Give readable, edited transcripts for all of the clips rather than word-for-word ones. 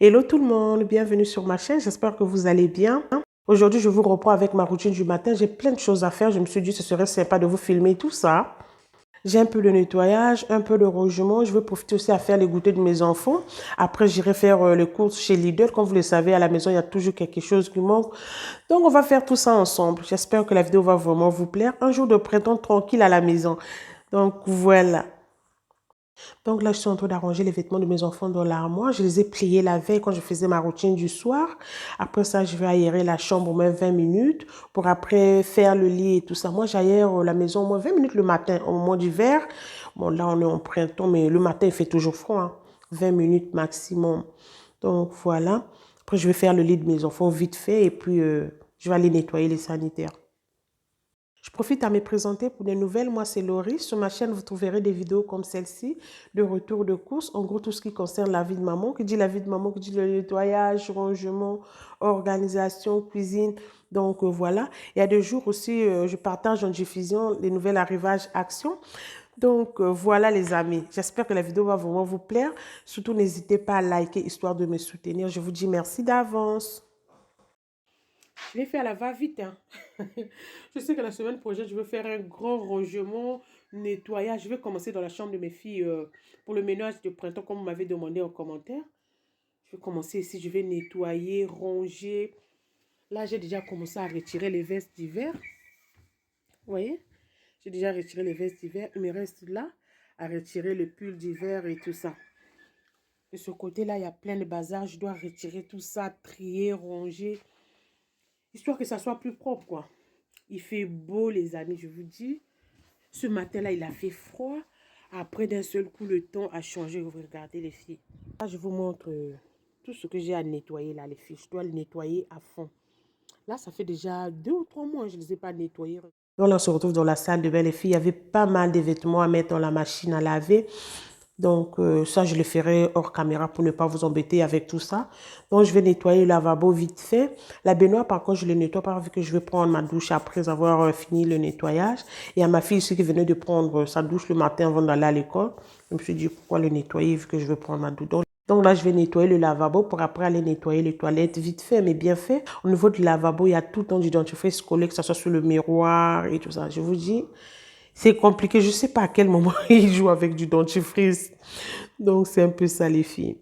Hello tout le monde, bienvenue sur ma chaîne, j'espère que vous allez bien. Aujourd'hui, je vous reprends avec ma routine du matin. J'ai plein de choses à faire. Je me suis dit que ce serait sympa de vous filmer tout ça. J'ai un peu de nettoyage, un peu de rangement. Je vais profiter aussi à faire les goûters de mes enfants. Après, j'irai faire les courses chez Lidl. Comme vous le savez, à la maison, il y a toujours quelque chose qui manque. Donc, on va faire tout ça ensemble. J'espère que la vidéo va vraiment vous plaire. Un jour de printemps tranquille à la maison. Donc, voilà. Donc là, je suis en train d'arranger les vêtements de mes enfants dans l'armoire. Je les ai pliés la veille quand je faisais ma routine du soir. Après ça, je vais aérer la chambre au moins 20 minutes pour après faire le lit et tout ça. Moi, j'aère la maison au moins 20 minutes le matin, au moment d'hiver. Bon, là, on est en printemps, mais le matin, il fait toujours froid, hein. 20 minutes maximum. Donc, voilà. Après, je vais faire le lit de mes enfants vite fait et puis je vais aller nettoyer les sanitaires. Je profite à me présenter pour des nouvelles. Moi, c'est Laurie. Sur ma chaîne, vous trouverez des vidéos comme celle-ci, de retour de course. En gros, tout ce qui concerne la vie de maman. Qui dit la vie de maman, qui dit le nettoyage, rangement, organisation, cuisine. Donc, voilà. Il y a des jours aussi, je partage en diffusion les nouvelles arrivages actions. Donc, voilà les amis. J'espère que la vidéo va vraiment vous plaire. Surtout, n'hésitez pas à liker, histoire de me soutenir. Je vous dis merci d'avance. Je vais faire la va-vite, hein. Je sais que la semaine prochaine, je vais faire un grand rangement, nettoyage. Je vais commencer dans la chambre de mes filles pour le ménage de printemps, comme vous m'avez demandé en commentaire. Je vais commencer ici, je vais nettoyer, ranger. Là, j'ai déjà commencé à retirer les vestes d'hiver. Vous voyez? J'ai déjà retiré les vestes d'hiver. Il me reste là à retirer le pull d'hiver et tout ça. De ce côté-là, il y a plein de bazar. Je dois retirer tout ça, trier, ranger. Histoire que ça soit plus propre, quoi. Il fait beau, les amis, je vous dis. Ce matin-là, il a fait froid. Après, d'un seul coup, le temps a changé. Vous regardez les filles. Là, je vous montre tout ce que j'ai à nettoyer, là, les filles. Je dois le nettoyer à fond. Là, ça fait déjà 2 ou 3 mois que je ne les ai pas nettoyés. Donc là, on se retrouve dans la salle de bain, les filles. Il y avait pas mal de vêtements à mettre dans la machine à laver. Donc, ça, je le ferai hors caméra pour ne pas vous embêter avec tout ça. Donc, je vais nettoyer le lavabo vite fait. La baignoire, par contre, je ne le nettoie pas vu que je vais prendre ma douche après avoir fini le nettoyage. Et à ma fille ici qui venait de prendre sa douche le matin avant d'aller à l'école. Je me suis dit, pourquoi le nettoyer vu que je vais prendre ma douche. Donc là, je vais nettoyer le lavabo pour après aller nettoyer les toilettes vite fait, mais bien fait. Au niveau du lavabo, il y a tout le temps du dentifrice collé, que ce soit sur le miroir et tout ça. Je vous dis, c'est compliqué. Je ne sais pas à quel moment il joue avec du dentifrice. Donc, c'est un peu ça, les filles.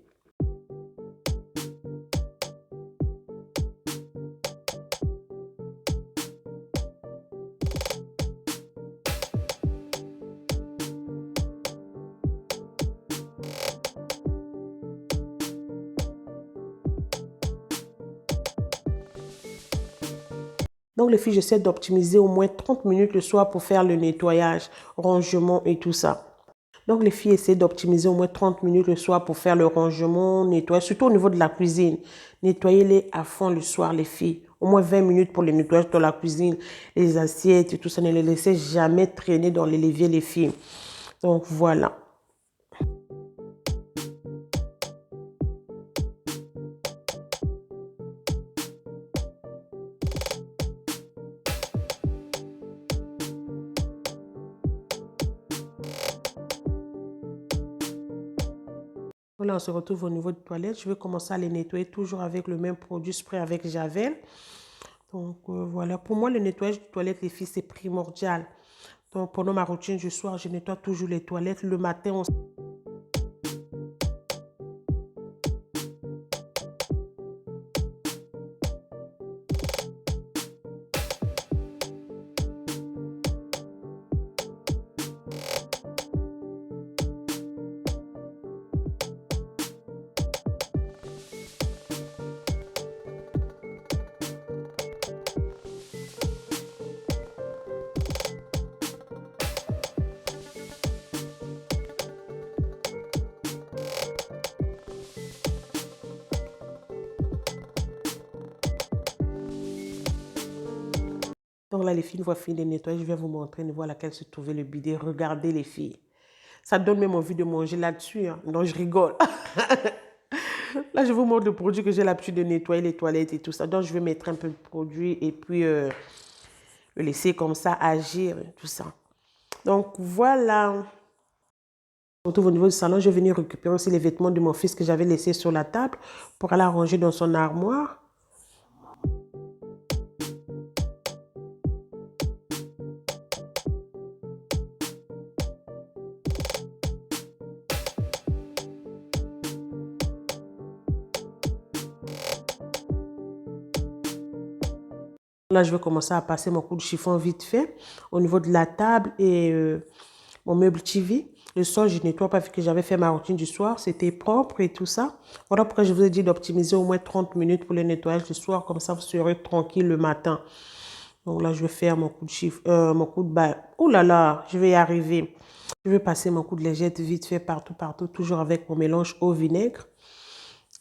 Donc, les filles, j'essaie d'optimiser au moins 30 minutes le soir pour faire le nettoyage, rangement et tout ça. Donc, les filles essaient d'optimiser au moins 30 minutes le soir pour faire le rangement, nettoyage, surtout au niveau de la cuisine. Nettoyez-les à fond le soir, les filles. Au moins 20 minutes pour le nettoyage de la cuisine, les assiettes et tout ça. Ne les laissez jamais traîner dans les l'évier, les filles. Donc, voilà. Là, on se retrouve au niveau des toilettes. Je vais commencer à les nettoyer toujours avec le même produit spray avec Javel. Donc, voilà. Pour moi, le nettoyage des toilettes, les filles, c'est primordial. Donc, pendant ma routine du soir, je nettoie toujours les toilettes. Le matin, on... Donc là, les filles, une fois fini de nettoyer, je vais vous montrer une fois laquelle se trouvait le bidet. Regardez les filles. Ça donne même envie de manger là-dessus, hein. Non, je rigole. Là, je vous montre le produit que j'ai l'habitude de nettoyer les toilettes et tout ça. Donc, je vais mettre un peu de produit et puis le laisser comme ça agir, tout ça. Donc, voilà. On retrouve au niveau du salon, je vais venir récupérer aussi les vêtements de mon fils que j'avais laissés sur la table pour aller ranger dans son armoire. Là, je vais commencer à passer mon coup de chiffon vite fait au niveau de la table et mon meuble TV. Le soir, je nettoie pas vu que j'avais fait ma routine du soir. C'était propre et tout ça. Voilà pourquoi je vous ai dit d'optimiser au moins 30 minutes pour le nettoyage du soir. Comme ça, vous serez tranquille le matin. Donc là, je vais faire mon coup de chiffon, mon coup de bain. Oh là là, je vais y arriver. Je vais passer mon coup de lingette vite fait partout, partout. Toujours avec mon mélange au vinaigre.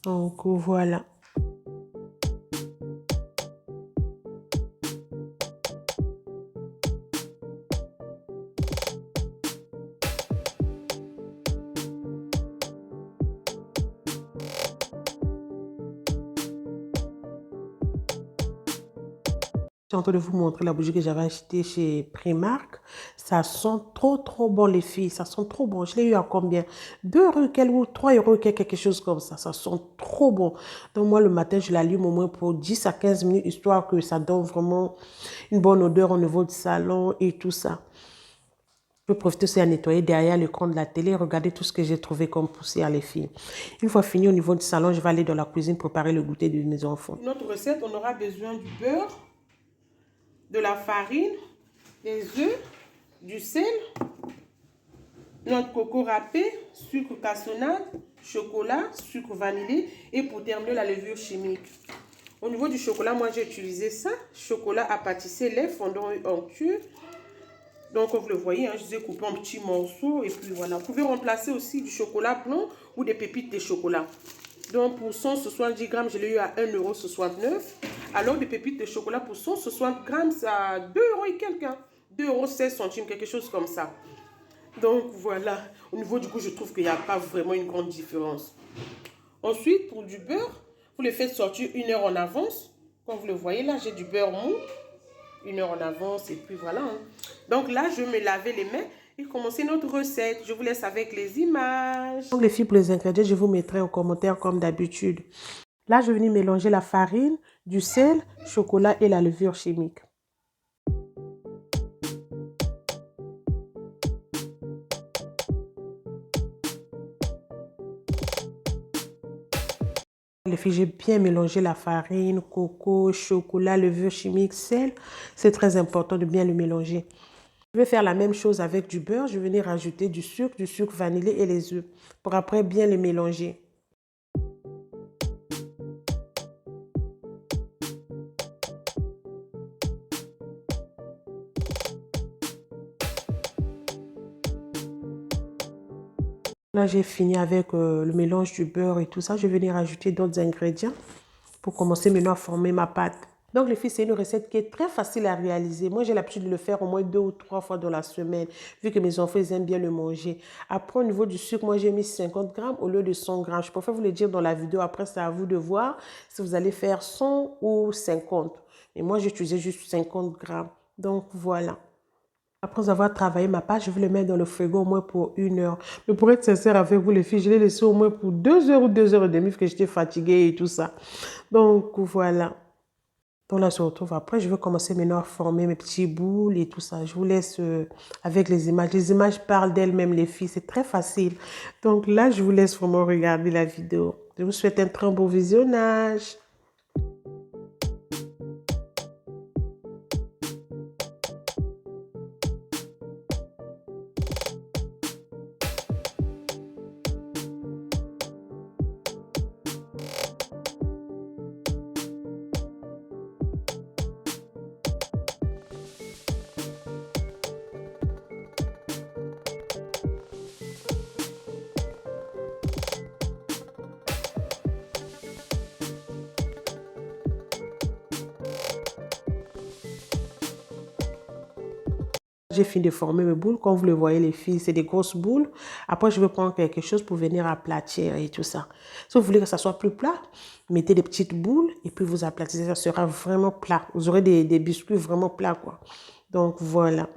Donc voilà. Je suis en train de vous montrer la bougie que j'avais achetée chez Primark. Ça sent trop, trop bon, les filles. Ça sent trop bon. Je l'ai eu à combien? 2 € ou 3 € quelque chose comme ça. Ça sent trop bon. Donc, moi, le matin, je l'allume au moins pour 10 à 15 minutes, histoire que ça donne vraiment une bonne odeur au niveau du salon et tout ça. Je peux profiter aussi à nettoyer derrière l'écran de la télé, regarder tout ce que j'ai trouvé comme poussière, les filles. Une fois fini au niveau du salon, je vais aller dans la cuisine préparer le goûter de mes enfants. Notre recette, on aura besoin du beurre, de la farine, des œufs, du sel, notre coco râpé, sucre cassonade, chocolat, sucre vanillé et pour terminer la levure chimique. Au niveau du chocolat, moi j'ai utilisé ça, chocolat à pâtisser, lait fondant et onctueux. Donc comme vous le voyez, je les ai coupés en petits morceaux et puis voilà. Vous pouvez remplacer aussi du chocolat blanc ou des pépites de chocolat. Donc pour 170 grammes, je l'ai eu à 1,69 €. Alors des pépites de chocolat pour 160 grammes, c'est à 2 € et quelques. 2,16 €, quelque chose comme ça. Donc voilà, au niveau du goût, je trouve qu'il n'y a pas vraiment une grande différence. Ensuite, pour du beurre, vous le faites sortir 1 heure en avance. Comme vous le voyez là, j'ai du beurre mou. 1 heure en avance et puis voilà. Donc là, je vais me laver les mains et commencer notre recette. Je vous laisse avec les images. Donc les filles, pour les ingrédients, je vous mettrai en commentaire comme d'habitude. Là, je vais venir mélanger la farine, du sel, chocolat et la levure chimique. Les filles, j'ai bien mélangé la farine, coco, chocolat, levure chimique, sel. C'est très important de bien le mélanger. Je vais faire la même chose avec du beurre. Je vais venir rajouter du sucre vanillé et les œufs pour après bien les mélanger. Là, j'ai fini avec le mélange du beurre et tout ça. Je vais venir ajouter d'autres ingrédients pour commencer maintenant à former ma pâte. Donc, les filles, c'est une recette qui est très facile à réaliser. Moi, j'ai l'habitude de le faire au moins 2 ou 3 fois dans la semaine, vu que mes enfants, ils aiment bien le manger. Après, au niveau du sucre, moi, j'ai mis 50 grammes au lieu de 100 grammes. Je préfère vous le dire dans la vidéo. Après, c'est à vous de voir si vous allez faire 100 ou 50. Et moi, j'ai utilisé juste 50 grammes. Donc, voilà. Après avoir travaillé ma pâte, je vais le mettre dans le frigo au moins pour 1 heure. Mais pour être sincère avec vous, les filles, je l'ai laissé au moins pour 2 heures ou 2 heures et demie, parce que j'étais fatiguée et tout ça. Donc, voilà. Donc là, on se retrouve après. Je vais commencer maintenant à former mes petits boules et tout ça. Je vous laisse avec les images. Les images parlent d'elles-mêmes, les filles. C'est très facile. Donc là, je vous laisse vraiment regarder la vidéo. Je vous souhaite un très beau visionnage. J'ai fini de former mes boules. Comme vous le voyez, les filles, c'est des grosses boules. Après, je vais prendre quelque chose pour venir aplatir et tout ça. Si vous voulez que ça soit plus plat, mettez des petites boules et puis vous aplatissez. Ça sera vraiment plat. Vous aurez des biscuits vraiment plats, quoi. Donc, voilà.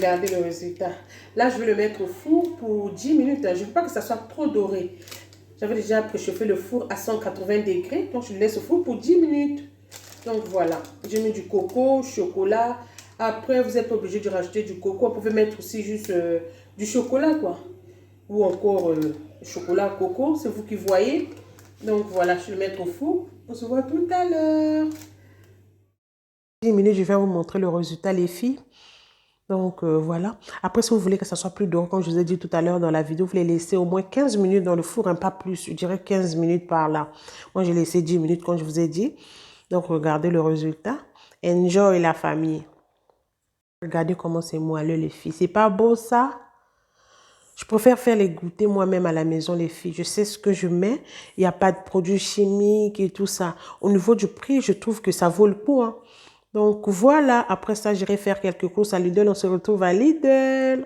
Regardez le résultat. Là, je vais le mettre au four pour 10 minutes. Je ne veux pas que ça soit trop doré. J'avais déjà préchauffé le four à 180 degrés. Donc, je le laisse au four pour 10 minutes. Donc, voilà. J'ai mis du coco, chocolat. Après, vous n'êtes pas obligé de rajouter du coco. Vous pouvez mettre aussi juste du chocolat, quoi. Ou encore chocolat coco. C'est vous qui voyez. Donc, voilà. Je vais le mettre au four. On se voit tout à l'heure. 10 minutes, je vais vous montrer le résultat, les filles. Donc, voilà. Après, si vous voulez que ça soit plus doré, comme je vous ai dit tout à l'heure dans la vidéo, vous les laissez au moins 15 minutes dans le four, hein, pas plus. Je dirais 15 minutes par là. Moi, j'ai laissé 10 minutes, comme je vous ai dit. Donc, regardez le résultat. Enjoy la famille. Regardez comment c'est moelleux, les filles. C'est pas beau, ça? Je préfère faire les goûter moi-même à la maison, les filles. Je sais ce que je mets. Il n'y a pas de produits chimiques et tout ça. Au niveau du prix, je trouve que ça vaut le coup, hein. Donc voilà, après ça, j'irai faire quelques courses à Lidl. On se retrouve à Lidl.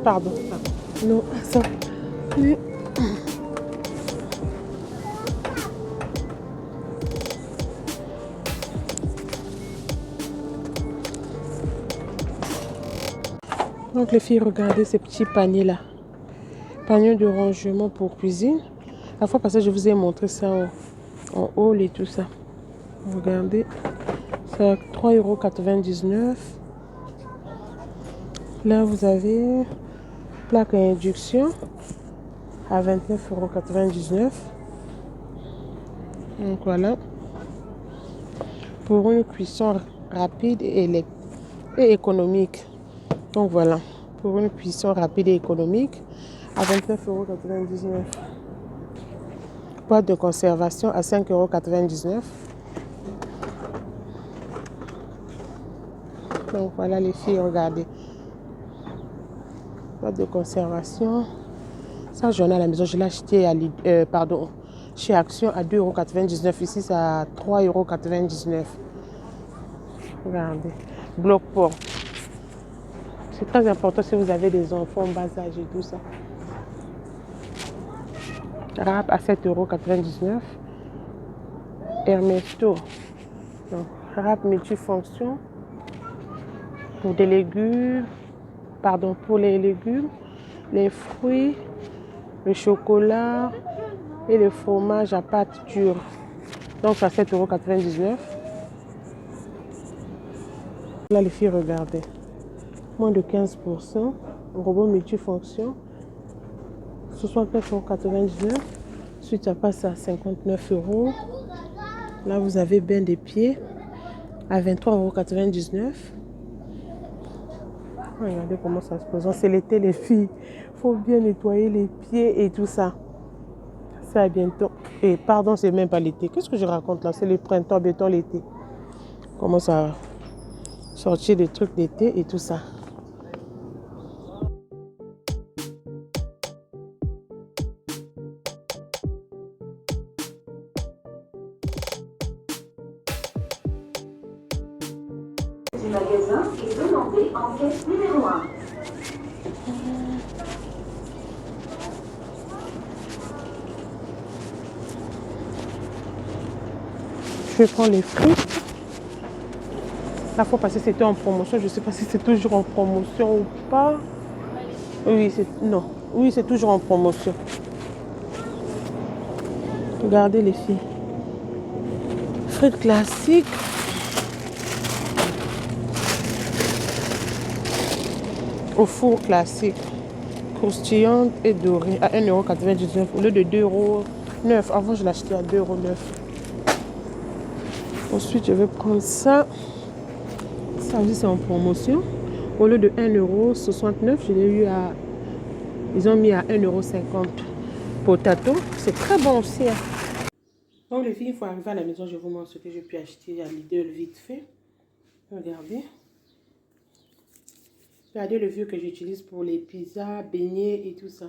Pardon. Non, ça. Oui. Donc les filles, regardez ces petits paniers-là. Paniers de rangement pour cuisine. La fois passée, je vous ai montré ça en haul et tout ça. Regardez. C'est à 3,99 €. Là, vous avez plaque à induction à 29,99 €. Donc voilà. Pour une cuisson rapide et économique. Donc voilà. Pour une cuisson rapide et économique à 29,99 €. Boîte de conservation à 5,99 €. Donc voilà les filles, regardez. Boîte de conservation. Ça, j'en ai à la maison. Je l'ai acheté chez Action à 2,99 €. Ici, c'est à 3,99 €. Regardez. Bloc port. C'est très important si vous avez des enfants bas âge et tout ça. Râpe à 7,99 €. Hermesto. Donc, râpe multifonction. Pour des légumes. Pardon, pour les légumes, les fruits, le chocolat et le fromage à pâte dure. Donc, à 7,99 €. Là, les filles, regardez. Moins de 15%. Robot multifonction. 69,99 €. Ensuite, ça passe à 59 €. Là, vous avez bain des pieds à 23,99 €. Regardez comment ça se présente. C'est l'été, les filles. Il faut bien nettoyer les pieds et tout ça. C'est à bientôt. Et pardon, c'est même pas l'été. Qu'est-ce que je raconte là? C'est le printemps, bientôt l'été. Comment ça sortir des trucs d'été et tout ça. Du magasin est demandé en caisse numéro 1. Je vais prendre les fruits. La fois passée, c'était en promotion. Je ne sais pas si c'est toujours en promotion ou pas. Oui, non. Oui, c'est toujours en promotion. Regardez les filles. Frites classiques. Au four classique. Croustillante et dorée à 1,99 € au lieu de 2,9 €. Avant, je l'achetais à 2,9 €. Ensuite, je vais prendre ça. Ça aussi, c'est en promotion. Au lieu de 1,69 €, je l'ai eu à... Ils ont mis à 1,50 €. Potato, c'est très bon aussi. Donc les filles, il faut arriver à la maison, je vous montre ce que j'ai pu acheter à Lidl vite fait. Regardez. Regardez le vieux que j'utilise pour les pizzas, beignets et tout ça.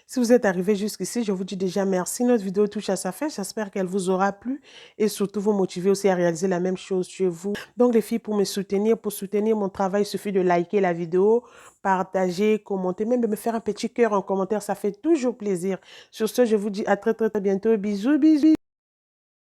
Si vous êtes arrivé jusqu'ici, je vous dis déjà merci. Notre vidéo touche à sa fin. J'espère qu'elle vous aura plu et surtout vous motiver aussi à réaliser la même chose chez vous. Donc les filles, pour me soutenir, pour soutenir mon travail, il suffit de liker la vidéo, partager, commenter, même de me faire un petit cœur en commentaire. Ça fait toujours plaisir. Sur ce, je vous dis à très très bientôt. Bisous, bisous.